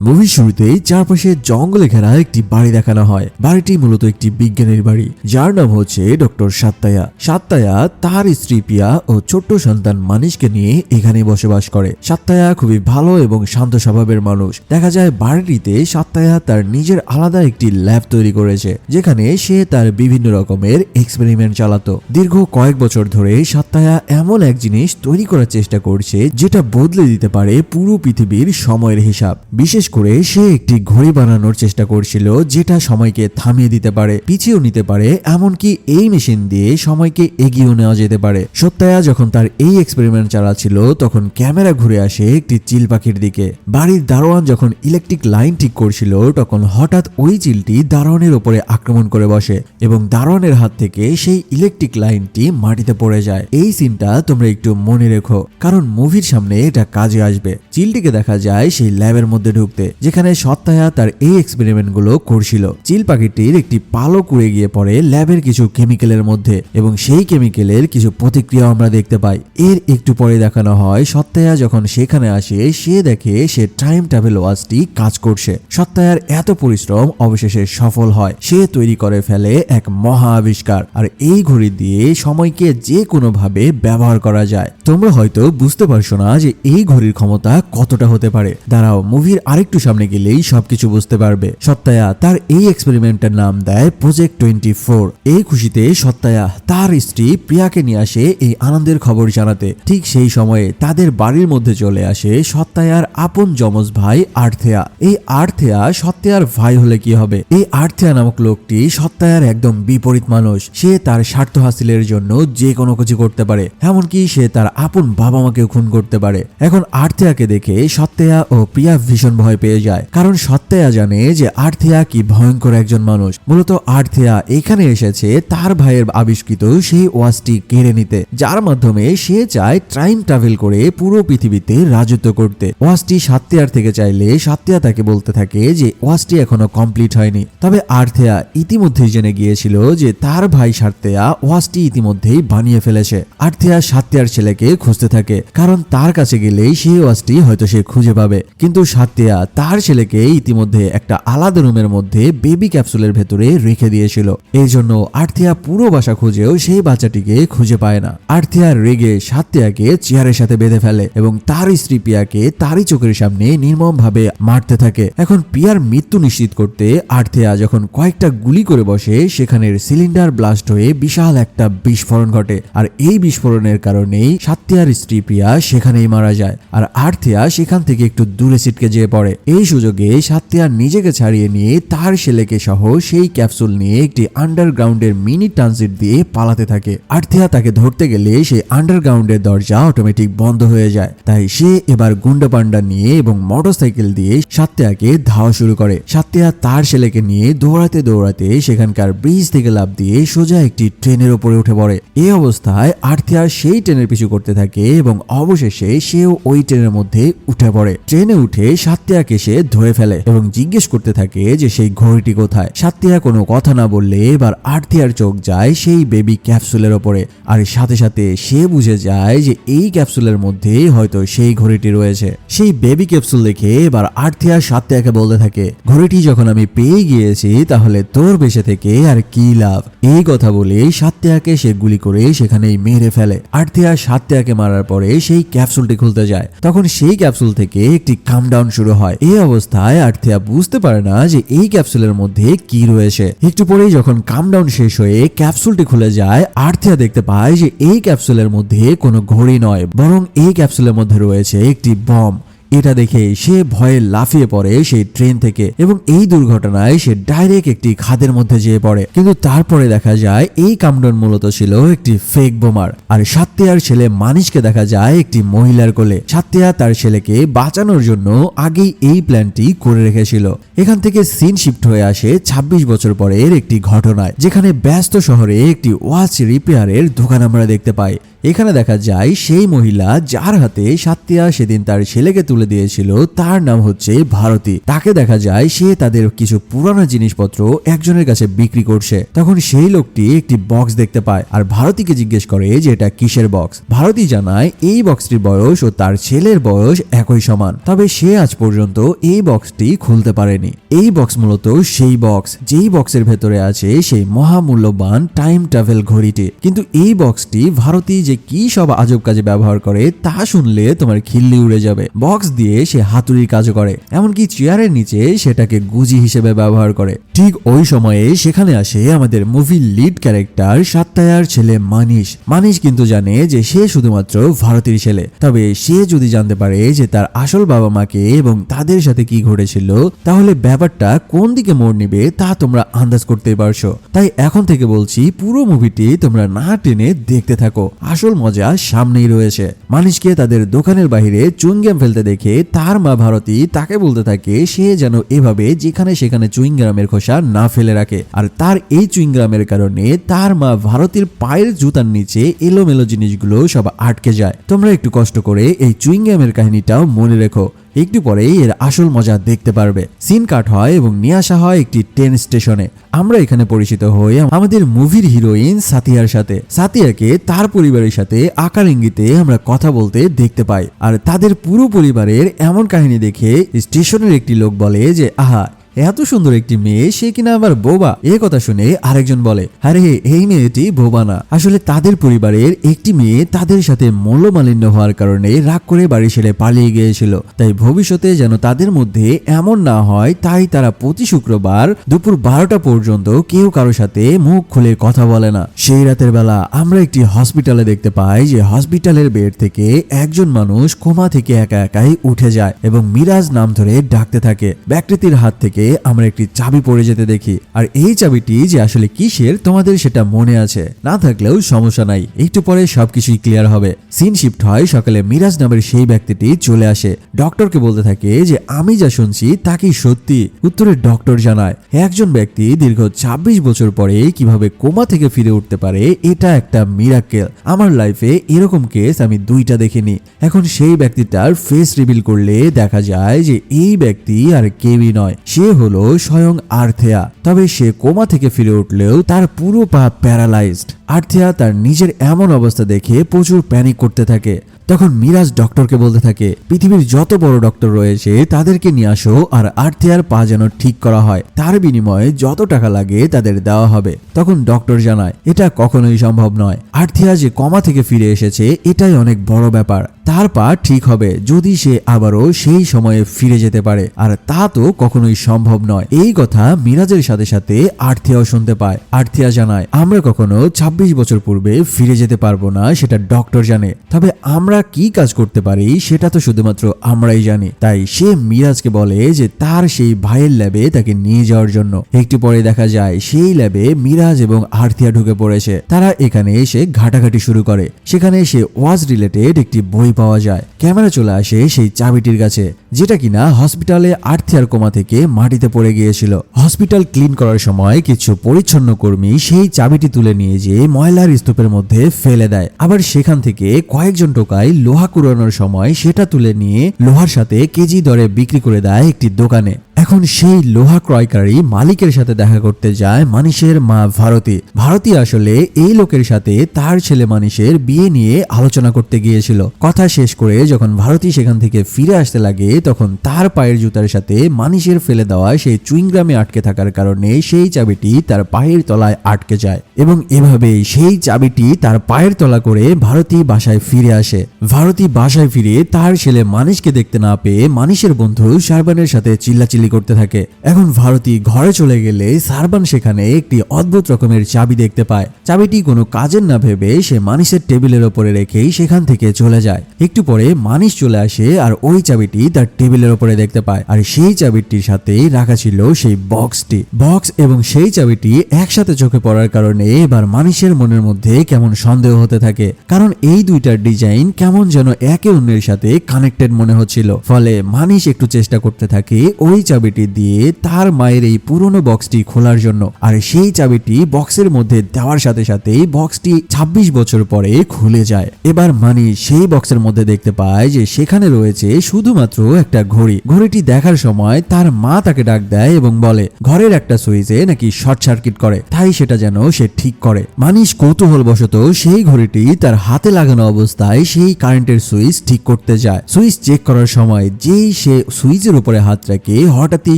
মুভির শুরুতেই চারপাশে জঙ্গলে ঘেরা একটি বাড়ি দেখানো হয়। বাড়িটি মূলত একটি বিজ্ঞানীর বাড়ি, যার নাম হচ্ছে ডক্টর সাত্তায়া। সাত্তায়া তার স্ত্রী পিয়া ও ছোট্ট সন্তান মানিশকে নিয়ে এখানে বসবাস করে। সাত্তায়া খুবই ভালো এবং শান্ত স্বভাবের মানুষ। দেখা যায় বাড়িটিতে সাত্তায়া তার নিজের আলাদা একটি ল্যাব তৈরি করেছে, যেখানে সে তার বিভিন্ন রকমের এক্সপেরিমেন্ট চালাতো। দীর্ঘ কয়েক বছর ধরে সাত্তায়া এমন এক জিনিস তৈরি করার চেষ্টা করছে যেটা বদলে দিতে পারে পুরো পৃথিবীর সময়ের হিসাব। বিশেষ করে সে একটি ঘড়ি বানানোর চেষ্টা করছিল যেটা সময়কে থামিয়ে দিতে পারে, পিছিয়েও নিতে পারে, এমনকি এই মেশিন দিয়ে সময়কে এগিয়েও নেওয়া যেতে পারে। সত্যায়া যখন তার এই এক্সপেরিমেন্ট চালাচ্ছিল তখন ক্যামেরা ঘুরে আসে একটি চিল পাখির দিকে। বাড়ির দারোয়ান যখন ইলেকট্রিক লাইন ঠিক করছিল তখন হঠাৎ ওই চিলটি দারোয়ানের উপরে আক্রমণ করে বসে এবং দারোয়ানের হাত থেকে সেই ইলেকট্রিক লাইনটি মাটিতে পড়ে যায়। এই সিনটা তোমরা একটু মনে রেখো, কারণ মুভির সামনে এটা কাজে আসবে। চিলটিকে দেখা যায় সেই ল্যাবের মধ্যে ঢুকতে, যেখানে সত্তায়া তার এই এক্সপেরিমেন্ট গুলো করছিল। চিল পাখিটির একটি পালক উড়ে গিয়ে পড়ে ল্যাবের কিছু কেমিক্যালের মধ্যে এবং সেই কেমিক্যালের কিছু প্রতিক্রিয়া আমরা দেখতে পাই। এর একটু পরে দেখানো হয় সত্তায়া যখন সেখানে আসে, সে দেখে সে টাইম ট্রাভেল ওয়াচটি কাজ করছে। সত্তায়ার এত পরিশ্রম অবশেষে সফল হয়। সে তৈরি করে ফেলে এক মহা আবিষ্কার, আর এই ঘড়ি দিয়ে সময়কে যে কোনো ভাবে ব্যবহার করা যায়। তোমরা হয়তো বুঝতে পারছো না যে এই ঘড়ির ক্ষমতা কতটা হতে পারে। দাঁড়াও, মুভির আরেকটু সামনে গেলেই সবকিছু বুঝতে পারবে। সত্তায়া তার এই এক্সপেরিমেন্টের নাম দেয় প্রজেক্ট 24। এই খুশিতে সত্তায়া তার স্ত্রী প্রিয়াকে নিয়ে আসে এই আনন্দের খবর জানাতে। ঠিক সেই সময়ে তাদের বাড়ির মধ্যে চলে আসে সত্তায়ার আপন যমজ ভাই আর্থেয়া। এই আর্থেয়া সত্তায়ার ভাই হলে কি হবে? এই আর্থেয়া নামক লোকটি সত্তায়ার একদম বিপরীত মানুষ। সে তার স্বার্থ হাসিলের জন্য যে কোনো কিছু করতে পারে, এমনকি সে তার আপন বাবা মাকেও খুন করতে পারে। এখন আর্থেয়াকে দেখে সত্তায়া ও প্রিয়া ভীষণ ভয় পেয়ে যায়, কারণ সত্তায়া জানে যে আর্থেয়া কি ভয়ঙ্কর একজন মানুষ। মূলত আর্থেয়া এখানে এসেছে তার ভাইয়ের আবিষ্কৃত সেই ওয়াচটি কেড়ে নিতে, যার মাধ্যমে সে চায় টাইম ট্রাভেল করে পুরো পৃথিবীতে রাজত্ব করতে। ওয়াচটি সাত্তায়ার থেকে চাইলে সাত্তায়া তাকে বলতে থাকে যে ওয়াচটি এখনো কমপ্লিট হয়নি। তবে আর্থেয়া ইতিমধ্যেই জেনে গিয়েছিল যে তার ভাই সাত্তায়া ওয়াচটি ইতিমধ্যেই বানিয়ে ফেলেছে। আর্থেয়া সাত্তায়ার ছেলেকে খুঁজতে থাকে, কারণ তার কাছে গেলেই সেই ওয়াচটি হয়তো সে খুঁজে পাবে। কিন্তু সাত্তায়া তার ছেলেকে ইতিমধ্যে একটা আলাদা রুমের মধ্যে বেবি ক্যাপসুলের ভেতরে রেখে দিয়েছিল। এই জন্য আর্থেয়া পুরো বাসা খুঁজেও সেই বাচ্চাটিকে খুঁজে পায় না। আর্থেয়া রেগে সাত্তায়াকে চেয়ারের সাথে বেঁধে ফেলে এবং তার স্ত্রী পিয়াকে তারই চোখের সামনে নির্মম ভাবে মারতে থাকে। এখন পিয়ার মৃত্যু নিশ্চিত করতে আর্থেয়া যখন কয়েকটা গুলি করে বসে, সেখানের সিলিন্ডার ব্লাস্ট হয়ে বিশাল একটা বিস্ফোরণ ঘটে, আর এই বিস্ফোরণের কারণেই সাত্তায়ার স্ত্রী পিয়া সেখানেই মারা যায়, আর আর্থেয়া সেখান থেকে একটু দূরে ছিটকে যেয়ে পড়ে। এই সুযোগে সাত্তায়া নিজেকে ছাড়িয়ে নিয়ে তার ছেলেকে সহ সেই ক্যাপসুল নিয়ে একটি আন্ডারগ্রাউন্ডের মিনি ট্রানজিট দিয়ে পালাতে থাকে। আর্থেয়া তাকে ধরতে গেলে সেই আন্ডারগ্রাউন্ডের দরজা অটোমেটিক বন্ধ হয়ে যায়, তাই সে এবার গুন্ডা পান্ডা নিয়ে এবং মোটরসাইকেল দিয়ে সাত্তায়াকে ধাওয়া শুরু করে। সাত্তায়া তার ছেলেকে নিয়ে দৌড়াতে দৌড়াতে সেখানকার ব্রিজ থেকে লাফ দিয়ে সোজা একটি ট্রেনের উপরে উঠে পড়ে। এই অবস্থায় আর্থেয়া সেই ট্রেনের পিছু করতে থাকে এবং অবশেষে সেও ওই ট্রেনের মধ্যে উঠে পড়ে। ট্রেনে উঠে সাত্তায়াকে সে ধরে ফেলে এবং জিজ্ঞেস করতে থাকে যে সেই ঘড়িটি কোথায়। সাত্তায়া কোনো কথা না বললে এবার আর্থেয়ার চোখ যায় সেই বেবি ক্যাপসুলের ওপরে, আর সাথে সাথে সে বুঝে যায় যে এই ক্যাপসুলের মধ্যে হয়তো সেই ঘড়িটি রয়েছে। সেই বেবি ক্যাপসুল দেখে এবার আর্থেয়া সাত্তায়াকে বলতে থাকে, ঘড়িটি যখন আমি পেয়ে গিয়েছি তাহলে তোর বেঁচে থেকে আর কি লাভ। এই কথা বলে সাত্তায়াকে সে গুলি করে সেখানেই মেরে ফেলে। আর্থেয়া সাত্তায়াকে মারার পরে সেই ক্যাপসুলটি খুলতে যায়, তখন সেই ক্যাপসুল থেকে একটি কামডাউন শুরু হয়। এই অবস্থায় আর্থেয়া বুঝতে পারে না যে এই ক্যাপসুলের মধ্যে কি রয়েছে। একটু পরেই যখন কামডাউন শেষ হয়ে ক্যাপসুলটি খুলে যায়, আর্থেয়া দেখতে পায় যে এই ক্যাপসুলের মধ্যে কোনো ঘড়ি নয়, বরং এই ক্যাপসুলের মধ্যে রয়েছে একটি বম। এটা দেখে সে ভয়ে লাফিয়ে পড়ে সেই ট্রেন থেকে এবং এই দুর্ঘটনায় সে ডাইরেক্ট একটি খাদের মধ্যে যেয়ে পড়ে। কিন্তু তারপরে দেখা যায় এই কামডাউন মূলত ছিল একটি ফেক বোমার, আর সাত্তায়ার ছেলে মানিশকে দেখা যায় একটি মহিলার কোলে। সাত্তায়া তার ছেলেকে বাঁচানোর জন্য আগেই এই প্ল্যানটি করে রেখেছিল। এখান থেকে সিন শিফট হয়ে আসে 26 বছর পরের একটি ঘটনায়, যেখানে ব্যস্ত শহরে একটি ওয়াচ রিপেয়ারের দোকান আমরা দেখতে পাই। এখানে দেখা যায় সেই মহিলা যার হাতে সাত্তায়া সেদিন তার ছেলেকে তুলে বলে দিয়েছিল তার নাম হচ্ছে ভারতী। তাকে দেখা যায় সে তাদের কিছু পুরানো জিনিসপত্র একজনের কাছে বিক্রি করছে। তখন সেই লোকটি একটি বক্স দেখতে পায় আর ভারতীকে জিজ্ঞেস করে যে এটা কিসের বক্স। ভারতী জানায় এই বক্সটির বয়স ও তার ছেলের বয়স একই সমান, তবে সে আজ পর্যন্ত এই বক্সটি খুলতে পারেনি। এই বক্স মূলত সেই বক্স যেই বক্সের ভেতরে আছে সেই মহামূল্যবান টাইম ট্রাভেল ঘড়িটি। কিন্তু এই বক্সটি ভারতী যে কি সব আজব কাজে ব্যবহার করে তা শুনলে তোমার খিল্লি উড়ে যাবে। বক্স দিয়ে সে হাতুড়ির কাজও করে, এমনকি চেয়ারের নিচে সেটাকে গুজি হিসেবে ব্যবহার করে। ঠিক ওই সময়ে সেখানে আসে আমাদের মুভির লিড ক্যারেক্টার সাত্তায়ার ছেলে মানিশ। মানিশ কিন্তু জানে যে সে শুধুমাত্র ভারতীর ছেলে, তবে সে যদি জানতে পারে যে তার আসল বাবা মাকে এবং তাদের সাথে কি ঘটেছিল তাহলে ব্যাপারটা কোন দিকে মোড় নিবে তা তোমরা আন্দাজ করতে পারছো। তাই এখন থেকে বলছি পুরো মুভিটি তোমরা না টেনে দেখতে থাকো, আসল মজা সামনেই রয়েছে। মানিশকে তাদের দোকানের বাইরে চুইংগাম ফেলতে দেখে তার মা ভারতী তাকে বলতে থাকে সে যেন এভাবে যেখানে সেখানে চুইংগামের খোসা না ফেলে রাখে। আর তার এই চুইংগামের কারণে তার মা ভারতীর পায়ের জুতার নিচে এলোমেলো জিনিসগুলো সব আটকে যায়। তোমরা একটু কষ্ট করে এই চুইংগামের কাহিনীটাও মনে রেখো, একটু পরেই এর আসল মজা দেখতে পারবে। সিন কাট হয় এবং নিয়ে আসা হয় একটি ট্রেন স্টেশনে। আমরা এখানে পরিচিত হই আমাদের মুভির হিরোইন সাতিয়ার সাথে। সাতিয়াকে তার পরিবারের সাথে আকার ইঙ্গিতে আমরা কথা বলতে দেখতে পাই। আর তাদের পুরো পরিবারের এমন কাহিনী দেখে স্টেশনের একটি লোক বলে যে আহা এত সুন্দর একটি মেয়ে, সে কিনা আবার বোবা। এ কথা শুনে আরেকজন বলে আরে এই মেয়েটি বোবা না, আসলে তাদের পরিবারের একটি মেয়ে তাদের সাথে মূল্যমালিন্য হওয়ার কারণে রাগ করে বাড়ি ছেড়ে পালিয়ে গিয়েছিল। তাই ভবিষ্যতে যেন তাদের মধ্যে এমন না হয় তাই তারা প্রতি শুক্রবার দুপুর 12টা পর্যন্ত কেউ কারোর সাথে মুখ খুলে কথা বলে না। সেই রাতের বেলা আমরা একটি হসপিটালে দেখতে পাই যে হসপিটালের বেড থেকে একজন মানুষ কোমা থেকে একা একাই উঠে যায় এবং মিরাজ নাম ধরে ডাকতে থাকে। ব্যক্তিটির হাত থেকে আমরা একটি চাবি পড়ে যেতে দেখি। আর এই চাবিটি যে আসলে কিসের তোমাদের সেটা মনে আছে, না থাকলেও সমস্যা নাই, একটু পরে সবকিছুই ক্লিয়ার হবে। সিন শিফট হয় সকালে। মিরাজ নামের সেই ব্যক্তিটি চলে আসে, ডক্টরকে বলতে থাকে যে আমি যা শুনছি তা কি সত্যি। উত্তরে ডক্টর জানায় একজন ব্যক্তি দীর্ঘ 26 বছর পরে কিভাবে কোমা থেকে ফিরে উঠতে পারে এটা একটা মিরাকেল। আমার লাইফে এরকম কেস আমি 2টা দেখিনি। এখন সেই ব্যক্তিটার ফেস রিভিল করলে দেখা যায় যে এই ব্যক্তি আর কেউই নয়, সে হলো স্বয়ং আর্থেয়া। তবে সে কোমা থেকে ফিরে উঠলেও তার পুরো পা প্যারালাইজড। আর্থেয়া তার নিজের এমন অবস্থা দেখে প্রচুর প্যানিক করতে থাকে। তখন মিরাজ ডক্টরকে বলতে থাকে পৃথিবীর যত বড় ডক্টর রয়েছে তাদেরকে নিয়ে আসো আর আর্থেয়ার পা যেন ঠিক করা হয়, তার বিনিময়ে যত টাকা লাগে তাদের দেওয়া হবে। তখন ডক্টর জানায় এটা কখনোই সম্ভব নয়। আর্থেয়া যে কোমা থেকে ফিরে এসেছে এটাই অনেক বড় ব্যাপার। তার পা ঠিক হবে যদি সে আবারও সেই সময়ে ফিরে যেতে পারে, আর তা তো কখনোই সম্ভব নয়। এই কথা মিরাজের সাথে সাথে আর্থেয়াও শুনতে পায়। আর্থেয়া জানায় আমরা কখনো 26 বছর পূর্বে ফিরে যেতে পারবো না, সেটা ডক্টর জানে, তবে আমরা কি কাজ করতে পারি সেটা তো শুধুমাত্র আমরাই জানি। তাই সে মিরাজকে বলে যে তার সেই ভাইয়ের ল্যাবে তাকে নিয়ে যাওয়ার জন্য। একটু পরে দেখা যায় সেই ল্যাবে মিরাজ এবং আর্থিয়া ঢুকে পড়েছে। তারা এখানে এসে ঘাটাঘাটি শুরু করে। সেখানে সে ওয়াজ রিলেটেড একটি বই পাওয়া যায়। ক্যামেরা চলে আসে সেই চাবিটির কাছে, যেটা কিনা হসপিটালে আর্থিয়ার কোমা থেকে মাটিতে পড়ে গিয়েছিল। হসপিটাল ক্লিন করার সময় কিছু পরিচ্ছন্ন কর্মী সেই চাবিটি তুলে নিয়ে যেয়ে ময়লার স্তূপের মধ্যে ফেলে দেয়। আবার সেখান থেকে কয়েকজন টোকাই লোহা কুড়ানোর সময় সেটা তুলে নিয়ে লোহার সাথে কেজি দরে বিক্রি করে দেয় একটি দোকানে। এখন সেই লোহা ক্রয়কারী মালিকের সাথে দেখা করতে যায় মানিশের মা ভারতী। ভারতী আসলে এই লোকের সাথে তার ছেলে মানিশের বিয়ে নিয়ে আলোচনা করতে গিয়েছিল। কথা শেষ করে যখন ভারতী সেখান থেকে ফিরে আসতে লাগে তখন তার পায়ের জুতার সাথে মানিশের ফেলে দেওয়া সেই চুইংগ্রামে আটকে থাকার কারণে সেই চাবিটি তার পায়ের তলায় আটকে যায় এবং এভাবেই সেই চাবিটি তার পায়ের তলা করে ভারতী বাসায় ফিরে আসে। ভারতী বাসায় ফিরে তার ছেলে মানিশকে দেখতে না পেয়ে মানিশের বন্ধু শারবানের সাথে চিল্লাচিল্লি করতে থাকে। এখন ভারতী ঘরে চলে গেলে শারবান সেখানে একটি অদ্ভুত রকমের চাবি দেখতে পায়। চাবিটি কোনো কাজের না ভেবে সে মানিশের টেবিলের ওপরে রেখেই সেখান থেকে চলে যায়। একটু পরে মানিশ চলে আসে আর ওই চাবিটি তার টেবিলের ওপরে দেখতে পায়। আর সেই চাবিটির সাথে রাখা ছিল সেই বক্সটি। বক্স এবং সেই চাবিটি একসাথে চোখে পড়ার কারণে এবার মানিশের মনের মধ্যে কেমন সন্দেহ হতে থাকে, কারণ এই দুইটার ডিজাইন কেমন যেন একে অন্যের সাথে কানেক্টেড মনে হচ্ছিল। ফলে মানিশ একটু চেষ্টা করতে থাকে ওই চাবি চাবিটি দিয়ে তার মায়ের এই পুরনো বক্সটি খোলার জন্য। আর সেই চাবিটি বক্সের মধ্যে দেওয়ার সাথে সাথেই বক্সটি 26 বছর পরে খুলে যায়। এবার মানিশ সেই বক্সের মধ্যে দেখতে পায় যে সেখানে রয়েছে শুধুমাত্র একটা ঘড়ি। ঘড়িটি দেখার সময় তার মা তাকে ডাক দেয় এবং বলে ঘরের একটা সুইচে নাকি শর্ট সার্কিট করে, তাই সেটা যেন সে ঠিক করে। মানিশ কৌতূহলবশত সেই ঘড়িটি তার হাতে লাগানো অবস্থায় সেই কারেন্টের সুইচ ঠিক করতে যায়। সুইচ চেক করার সময় যেই সে সুইচের উপরে হাত রাখে হঠাৎই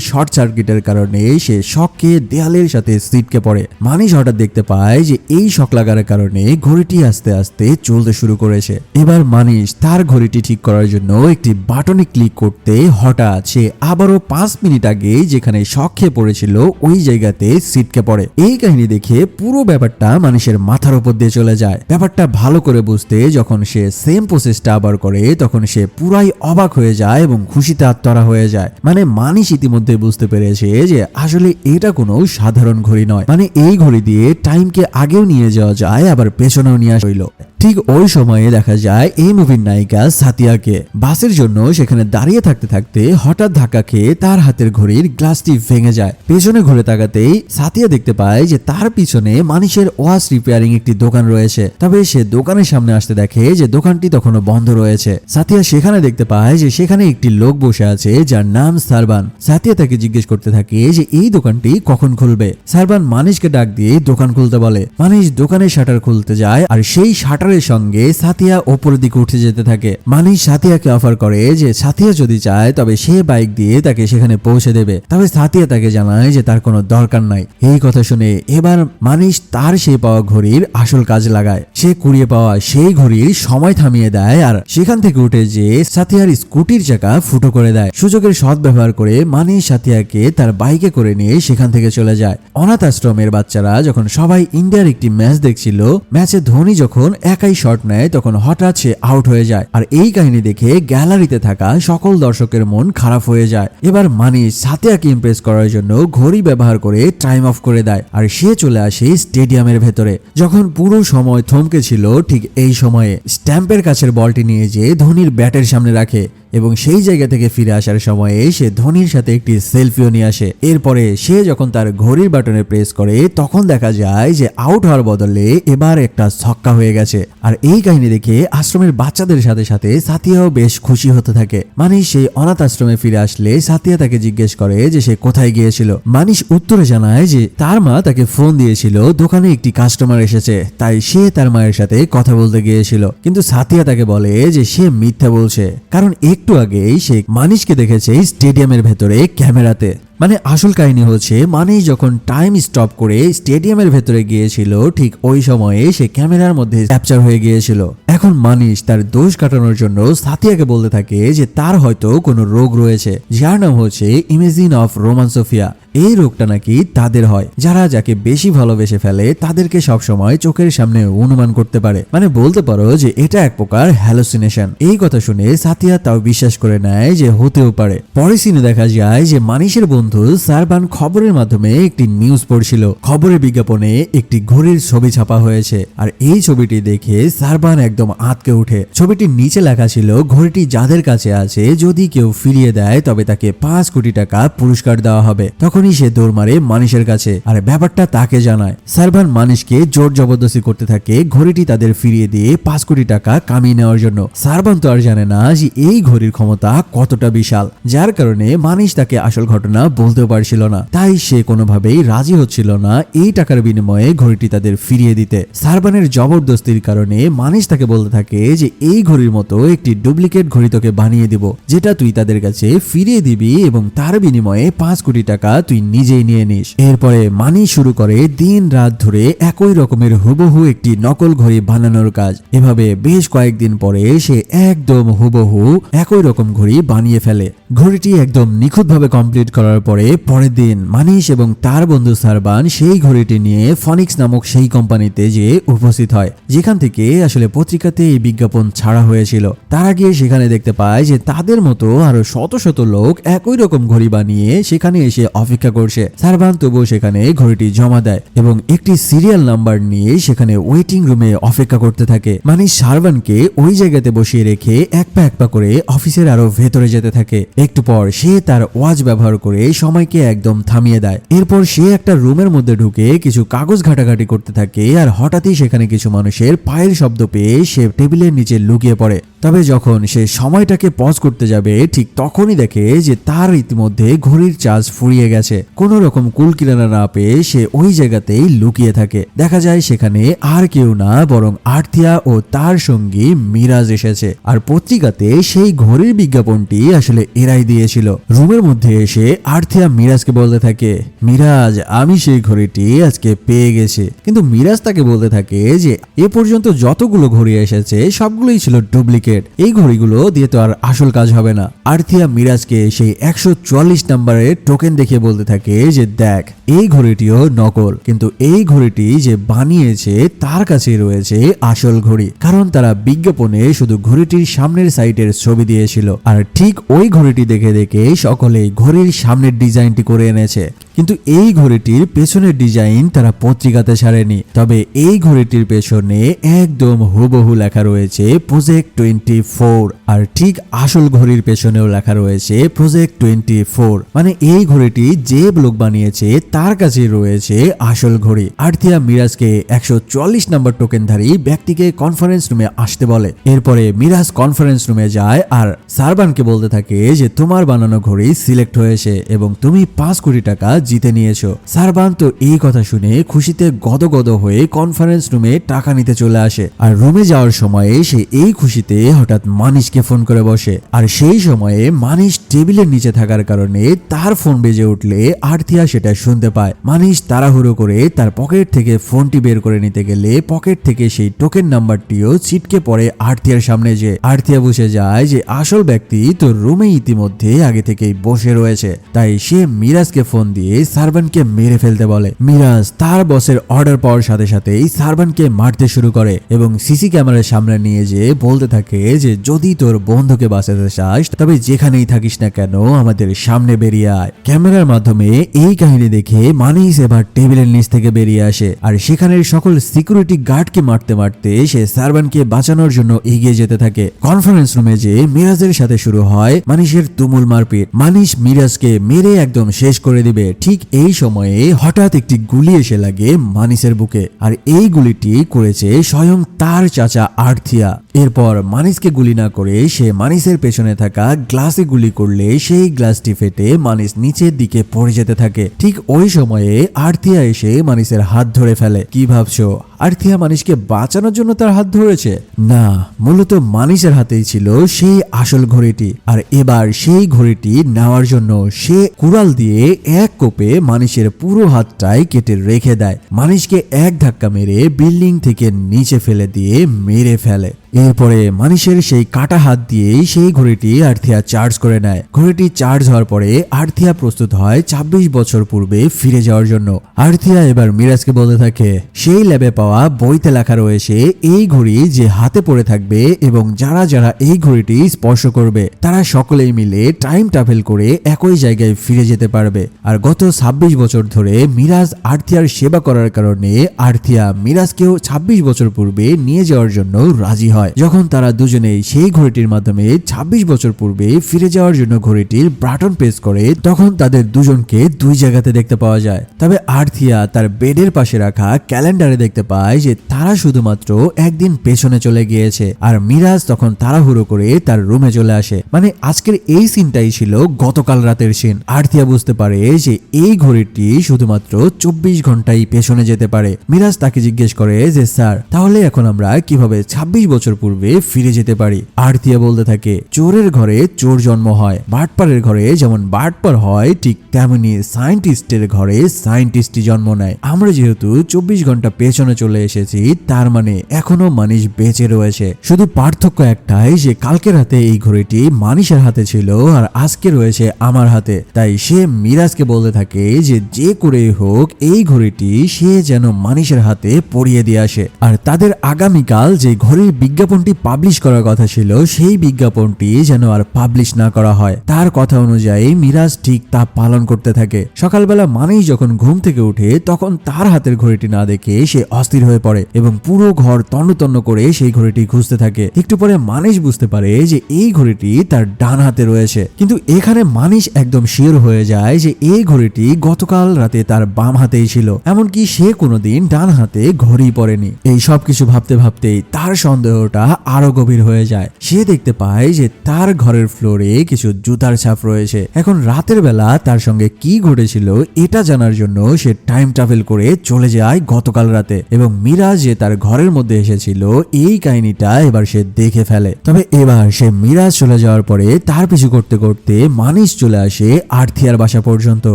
শর্ট সার্কিটের কারণে সে শক খেয়ে দেয়ালের সাথে ছিটকে পড়ে। মানিশ হঠাৎ দেখতে পায় যে এই শক লাগার কারণে ঘড়িটি আস্তে আস্তে চলতে শুরু করেছে। এবার মানিশ তার ঘড়িটি ঠিক করার জন্য একটি বাটনে ক্লিক করতে হঠাৎ সে আবারও 5 মিনিট আগে যেখানে শক খেয়ে পড়েছিল ওই জায়গাতে ছিটকে পড়ে। এই কাহিনী দেখে পুরো ব্যাপারটা মানিশের মাথার উপর দিয়ে চলে যায়। ব্যাপারটা ভালো করে বুঝতে যখন সে সেম প্রসেসটা আবার করে তখন সে পুরাই অবাক হয়ে যায় এবং খুশিতে আত্মহারা হয়ে যায়। মানে মানিশ ইতিমধ্যে বুঝতে পেরেছে যে আসলে এটা কোনো সাধারণ ঘড়ি নয়, মানে এই ঘড়ি দিয়ে টাইমকে আগেও নিয়ে যাওয়া যায় আবার পেছনেও নিয়ে আসা হইল। ঠিক ওই সময়ে দেখা যায় এই মুভির নায়িকা সাতিয়াকে বাসের জন্য সেখানে দাঁড়িয়ে থাকতে থাকতে হঠাৎ ধাক্কা খেয়ে তার হাতের ঘড়ির গ্লাসটি ভেঙে যায়। পেছনে ঘুরে তাকাতেই সাতিয়া দেখতে পায় যে তার পিছনে মানিশের ওয়াশ রিপেয়ারিং একটি দোকান রয়েছে। তবে সে দোকানের সামনে আসতে দেখে যে দোকানটি তখনও বন্ধ রয়েছে। সাতিয়া সেখানে দেখতে পায় যে সেখানে একটি লোক বসে আছে যার নাম সারবান। সাতিয়া তাকে জিজ্ঞেস করতে থাকে যে এই দোকানটি কখন খুলবে। সারবান মানিশকে ডাক দিয়ে দোকান খুলতে বলে। মানিশ দোকানের শাটার খুলতে যায় আর সেই শাটার সঙ্গে সাতিয়া ওপরের দিকে উঠে যেতে থাকে। মানিশ সাতিয়াকে অফার করে যে সাতিয়া যদি চায় তবে সে বাইক দিয়ে তাকে সেখানে পৌঁছে দেবে। তবে সাতিয়া তাকে জানায় যে তার কোনো দরকার নাই। এই কথা শুনে এবার মানিশ তার সেই পাওয়া ঘড়ির আসল কাজ লাগায়। সে কুড়িয়ে পাওয়া সেই ঘড়ির সময় থামিয়ে দেয় আর সেখান থেকে উঠে যে সাতিয়ার স্কুটির চাকা ফুটো করে দেয়। সুযোগের সৎ ব্যবহার করে মানিশ সাতিয়াকে তার বাইকে করে নিয়ে সেখান থেকে চলে যায়। অনাথ আশ্রমের বাচ্চারা যখন সবাই ইন্ডিয়ার একটি ম্যাচ দেখছিল, ম্যাচে ধোনি যখন একাই শট নেয় তখন হঠাৎ সে আউট হয়ে যায়। আর এই কাহিনী দেখে গ্যালারিতে থাকা সকল দর্শকের মন খারাপ হয়ে যায়। এবার মানিশ সাতিয়াকে ইমপ্রেস করার জন্য ঘড়ি ব্যবহার করে টাইম অফ করে দেয় আর সে চলে আসে স্টেডিয়ামের ভেতরে। যখন পুরো সময় থমকে ছিল ঠিক এই সময়ে স্ট্যাম্পের কাছের বলটি নিয়ে যে ধোনির ব্যাটের সামনে রাখে এবং সেই জায়গা থেকে ফিরে আসার সময়ে সে ধোনির সাথে একটি সেলফিও নিয়ে আসে। এরপরে সে যখন তার ঘড়ির বাটনে প্রেস করে তখন দেখা যায় যে আউট হওয়ার বদলে এবার একটা ছক্কা হয়ে গেছে। আর এই কাহিনী দেখে আশ্রমের বাচ্চাদের সাথে সাথে সাতিয়াও বেশ খুশি হতে থাকে। মানিশ সেই অনাথ আশ্রমে ফিরে আসলে সাতিয়া তাকে জিজ্ঞেস করে যে সে কোথায় গিয়েছিল। মানিশ উত্তরে জানায় যে তার মা তাকে ফোন দিয়েছিল দোকানে একটি কাস্টমার এসেছে, তাই সে তার মায়ের সাথে কথা বলতে গিয়েছিল। কিন্তু সাতিয়া তাকে বলে যে সে মিথ্যা বলছে, কারণ একটু আগেই সে মানিশকে দেখেছে স্টেডিয়ামের ভেতরে ক্যামেরাতে। মানে আসল কাহিনী হচ্ছে মানিশ যখন টাইম স্টপ করে স্টেডিয়ামের ভেতরে গিয়েছিল ঠিক ওই সময়ে সে ক্যামেরার মধ্যে ক্যাপচার হয়ে গিয়েছিল। এখন মানিশ তার দোষ কাটানোর জন্য সাতিয়াকে বলতে থাকে যে তার হয়তো কোনো রোগ রয়েছে যার নাম হচ্ছে ইমেজিন অফ রোমান্সোফিয়া। এই রোগটা নাকি তাদের হয় যারা যাকে বেশি ভালোবেসে ফেলে তাদেরকে সবসময় চোখের সামনে অনুমান করতে পারে। মানে বলতে পারো যে এটা এক প্রকার হ্যালুসিনেশন। এই কথা শুনে সাতিয়া তাও বিশ্বাস করে নেয় যে হতেও পারে। পরে সিনে দেখা যায় যে মানিশের বন্ধু সারবান খবরের মাধ্যমে একটি নিউজ পড়ছিল। খবরের বিজ্ঞাপনে একটি ঘড়ির ছবি ছাপা হয়েছে আর এই ছবিটি দেখে সারবান একদম আঁতকে উঠে। ছবিটির নিচে লেখা ছিল ঘড়িটি যাদের কাছে আছে যদি কেউ ফিরিয়ে দেয় তবে তাকে 5 কোটি টাকা পুরস্কার দেওয়া হবে। তখনই সে দৌড় মারে মানিশের কাছে আর ব্যাপারটা তাকে জানায়। সারবান মানিশকে জোর জবরদস্তি করতে থাকে ঘড়িটি তাদের ফিরিয়ে দিয়ে 5 কোটি টাকা কামিয়ে নেওয়ার জন্য। সারবান তো আর জানে না যে এই ঘড়ির ক্ষমতা কতটা বিশাল, যার কারণে মানিশ তাকে আসল ঘটনা বলতেও পারছিল না। তাই সে কোনোভাবেই রাজি হচ্ছিল না এই টাকার বিনিময়ে ঘড়িটি তাদের ফিরিয়ে দিতে। সারবানের জবরদস্তির কারণে মানিশ তাকে বলতে থাকে যে এই ঘড়ির মতো একটি ডুপ্লিকেট ঘড়ি তোকে বানিয়ে দিব যেটা তুই তাদের কাছে ফিরিয়ে দিবি এবং তার বিনিময়ে 5 কোটি টাকা তুই নিজেই নিয়ে নিস। এরপরে মানিশ শুরু করে দিন রাত ধরে একই রকমের হুবহু একটি নকল ঘড়ি বানানোর কাজ। এভাবে বেশ কয়েকদিন পরে সে একদম হুবহু একই রকম ঘড়ি বানিয়ে ফেলে। ঘড়িটি একদম নিখুঁতভাবে কমপ্লিট করার পরে পরের দিন মানিশ এবং তার বন্ধু সারবান সেই ঘড়িটি নিয়ে ফনিক্স নামক সেই কোম্পানিতে যে উপস্থিত হয় যেখান থেকে আসলে পত্রিকাতে এই বিজ্ঞাপন ছাড়া হয়েছিল। তারা গিয়ে সেখানে দেখতে পায় যে তাদের মতো আরো শত শত লোক একই রকম ঘড়ি বানিয়ে সেখানে এসে অপেক্ষা অপেক্ষা করছে। সারভান তবুও সেখানে ঘড়িটি জমা দেয় এবং একটি সিরিয়াল নাম্বার নিয়ে সেখানে ওয়েটিং রুমে অপেক্ষা করতে থাকে। মানিশ সারভানকে ওই জায়গাতে বসিয়ে রেখে এক পা করে অফিসের আরো ভেতরে যেতে থাকে। একটু পর সে তার ওয়াচ ব্যবহার করে সময়কে একদম থামিয়ে দেয়। এরপর সে একটা রুমের মধ্যে ঢুকে কিছু কাগজ ঘাটাঘাটি করতে থাকে আর হঠাৎই সেখানে কিছু মানুষের পায়ের শব্দ পেয়ে সে টেবিলের নিচে লুকিয়ে পড়ে। তবে যখন সে সময়টাকে পজ করতে যাবে ঠিক তখনই দেখে যে তার ইতিমধ্যে ঘড়ির চার্জ ফুরিয়ে গেছে। কোনো রকম কুলকিনারা না পেয়ে সে ওই জায়গাতেই লুকিয়ে থাকে। দেখা যায় সেখানে আর কেউ না বরং আর্থিয়া ও তার সঙ্গী মিরাজ এসেছে। আর পত্রিকাতে সেই ঘড়ির বিজ্ঞাপনটি আসলে এরাই দিয়েছিল। রুমের মধ্যে এসে আর্থিয়া মিরাজকে বলতে থাকে, মিরাজ আমি সেই ঘড়িটি আজকে পেয়ে গেছি। কিন্তু মিরাজ তাকে বলতে থাকে যে এ পর্যন্ত যতগুলো ঘড়ি এসেছে সবগুলোই ছিল ডুপ্লিকেট, এই ঘড়িগুলো দিয়ে তো আর আসল কাজ হবে না। আর্থিয়া মিরাজকে সেই 144 নম্বরের টোকেন দেখিয়ে বলতে থাকে যে দেখ এই ঘড়িটিও নকল, কিন্তু এই ঘড়িটি যে বানিয়েছে তার কাছে রয়েছে আসল ঘড়ি। কারণ তারা বিজ্ঞাপনে শুধু ঘড়িটির সামনের সাইডের ছবি দিয়েছিল আর ঠিক ওই ঘড়িটি দেখে দেখে সকলেই ঘড়ির সামনের ডিজাইনটি করে এনেছে। কিন্তু এই ঘড়িটির পেছনের ডিজাইন তারা পত্রিকাতে ছাড়েনি। তবে এই ঘড়িটির পেছনে একদম হুবহু লেখা রয়েছে প্রজেক্ট 24 আর ঠিক আসল ঘড়ির পেছনেও লেখা রয়েছে প্রজেক্ট 24। মানে এই ঘড়িটি যে লোক বানিয়েছে তার কাছে রয়েছে আসল ঘড়ি। আর্থিয়া মিরাজকে 144 নম্বর টোকেনধারী ব্যক্তিকে কনফারেন্স রুমে আসতে বলে। এরপরে মিরাজ কনফারেন্স রুমে যায় আর সারভানকে বলতে থাকে যে তোমার বানানো ঘড়ি সিলেক্ট হয়েছে এবং তুমি 5 কোটি টাকা জিতে নিয়েছো। সারভান তো এই কথা শুনে খুশিতে গদগদ হয়ে কনফারেন্স রুমে টাকা নিতে চলে আসে। আর রুমে যাওয়ার সময়ে সে এই খুশিতে হঠাৎ মানিশকে ফোন করে বসে। আর সেই সময়ে মানিশ টেবিলের নিচে থাকার কারণে তার ফোন বেজে উঠলে আর্থিয়া সেটা শুনতে পায়। মানিশ তাড়াহুড়ো করে তার পকেট থেকে ফোনটি বের করে নিতে গেলে পকেট থেকে সেই টোকেন নাম্বারটিও ছিটকে পড়ে আর্থিয়ার সামনে। যে আর্থিয়া বুঝে যায় যে আসল ব্যক্তি তো রুমে ইতিমধ্যে আগে থেকেই বসে রয়েছে। তাই সে মিরাজকে ফোন দিয়ে সারভানকে মেরে ফেলতে বলে। মিরাজ তার বসের অর্ডার পাওয়ার সাথে সাথেই সারভানকে মারতে শুরু করে এবং সিসি ক্যামেরার সামনে নিয়ে যে বলতে থাকে যে যদি তোর বন্ধুকে বাঁচাতে চাস তবে যেখানেই থাকিস না কেন আমাদের সামনে বেরিয়ে আয়। ক্যামেরার মাধ্যমে এই কাহিনী দেখে মানিশ এবার টেবিলের নিচ থেকে বেরিয়ে আসে আর সেখানের সকল সিকিউরিটি গার্ডকে মারতে মারতে সে সারভানকে বাঁচানোর জন্য এগিয়ে যেতে থাকে। কনফারেন্স রুমে যে মিরাজের সাথে শুরু হয় মানিশের তুমুল মারপিট। মানিশ মিরাজকে মেরে একদম শেষ করে দিবে। ঠিক এই সময়ে হঠাৎ একটি গুলি এসে লাগে মানিশের বুকে আর এই গুলিটি করেছে স্বয়ং তার চাচা আর্থিয়া। এরপর মানিশকে গুলি না করে সে মানিশের পেছনে থাকা গ্লাসে গুলি করলে সেই গ্লাসটি ফেটে মানিশ নিচের দিকে পড়ে যেতে থাকে। ঠিক ওই সময়ে আর্থিয়া এসে মানিশের হাত ধরে ফেলে। কি ভাবছো আর্থিয়া মানিশকে বাঁচানোর জন্য তার হাত ধরেছে? না, মূলত মানিশের হাতেই ছিল সেই আসল ঘড়িটি। আর এবার সেই ঘড়িটি নেওয়ার জন্য সে কুড়াল দিয়ে এক কোপে মানিশের পুরো হাতটাই কেটে রেখে দেয়। মানিশকে এক ধাক্কা মেরে বিল্ডিং থেকে নিচে ফেলে দিয়ে মেরে ফেলে। এরপরে মানিশের সেই কাটা হাত দিয়েই সেই ঘড়িটি আর্থিয়া চার্জ করে নেয়। ঘড়িটি চার্জ হওয়ার পরে আর্থিয়া প্রস্তুত হয় 26 বছর পূর্বে ফিরে যাওয়ার জন্য। আর্থিয়া এবার মিরাজকে বলতে থাকে সেই ল্যাবে পাওয়া বইতে লেখা রয়েছে এই ঘড়ি যে হাতে পড়ে থাকবে এবং যারা যারা এই ঘড়িটি স্পর্শ করবে তারা সকলেই মিলে টাইম ট্রাভেল করে একই জায়গায় ফিরে যেতে পারবে। আর গত 26 বছর ধরে মিরাজ আর্থিয়ার সেবা করার কারণে আর্থিয়া মিরাজকেও 26 বছর পূর্বে নিয়ে যাওয়ার জন্য রাজি হয়। যখন তারা দুজনেই সেই ঘড়িটির মাধ্যমে 26 বছর পূর্বে ফিরে যাওয়ার জন্য ঘড়িটির বাটন প্রেস করে তখন তাদের দুজনকে দুই জায়গাতে দেখতে পাওয়া যায়। তবে আর্থিয়া তার বেডের পাশে রাখা ক্যালেন্ডারে দেখতে পায় যে তারা শুধুমাত্র একদিন পেছনে চলে গিয়েছে। আর মিরাজ তখন তাড়াহুড়ো করে তার রুমে চলে আসে। মানে আজকের এই সিনটাই ছিল গতকাল রাতের সিন। আর্থিয়া বুঝতে পারে যে এই ঘড়িটি শুধুমাত্র 24 ঘন্টাই পেছনে যেতে পারে। মিরাজ তাকে জিজ্ঞেস করে যে স্যার তাহলে এখন আমরা কিভাবে 26 বছর পূর্বে ফিরে যেতে পারি? আর্থিয়া বলতে থাকে চোরের ঘরে চোর জন্ম হয়, বাটপারের ঘরে যেমন বাটপার হয় ঠিক তেমনি সায়েন্টিস্টের ঘরে সায়েন্টিস্টই জন্ম নেয়। আমরা যেহেতু 24 ঘন্টা পেছনে চলে এসেছি তার মানে এখনো মানিশ বেঁচে রয়েছে। শুধু পার্থক্য একটাই যে কালকে রাতে এই ঘড়িটি মানিশের হাতে ছিল আর আজকে রয়েছে আমার হাতে। তাই সে মিরাজকে বলতে থাকে যে যে করেই হোক এই ঘড়িটি সে যেন মানিশের হাতে পরিয়ে দিয়ে আসে। আর তাদের আগামীকাল যে ঘড়ির বিজ্ঞাপন বিজ্ঞাপনটি পাবলিশ করার কথা ছিল সেই বিজ্ঞাপনটি যেন আর পাবলিশ না করা হয়। তার কথা অনুযায়ী মিরাজ ঠিক তা পালন করতে থাকে। সকালবেলা মানিশ যখন ঘুম থেকে উঠে তখন তার হাতের ঘড়িটি না দেখে সে অস্থির হয়ে পড়ে এবং পুরো ঘর তন্ন করে সেই ঘড়িটি খুঁজতে থাকে। একটু পরে মানিশ বুঝতে পারে যে এই ঘড়িটি তার ডান হাতে রয়েছে, কিন্তু এখানে মানিশ একদম শিওর হয়ে যায় যে এই ঘড়িটি গতকাল রাতে তার বাম হাতেই ছিল, এমনকি সে কোনোদিন ডান হাতে ঘড়ি পরেনি। এই সব কিছু ভাবতে ভাবতেই তার সন্দেহটা আরো গভীর হয়ে যায়। সে দেখতে পায় যে তার ঘরের ফ্লোরে কিছু জুতার ছাপ রয়েছে। এখন রাতের বেলা তার সঙ্গে কি ঘটেছিল এটা জানার জন্য সে টাইম ট্রাভেল করে চলে যায় গতকাল রাতে এবং মিরাজ যে তার ঘরের মধ্যে এসেছিল এই কাহিনীটা এবার সে দেখে ফেলে। তবে এবার সে মিরাজ চলে যাওয়ার পরে তার পিছু করতে করতে মানিশ চলে আসে আর্থিয়ার বাসা পর্যন্ত।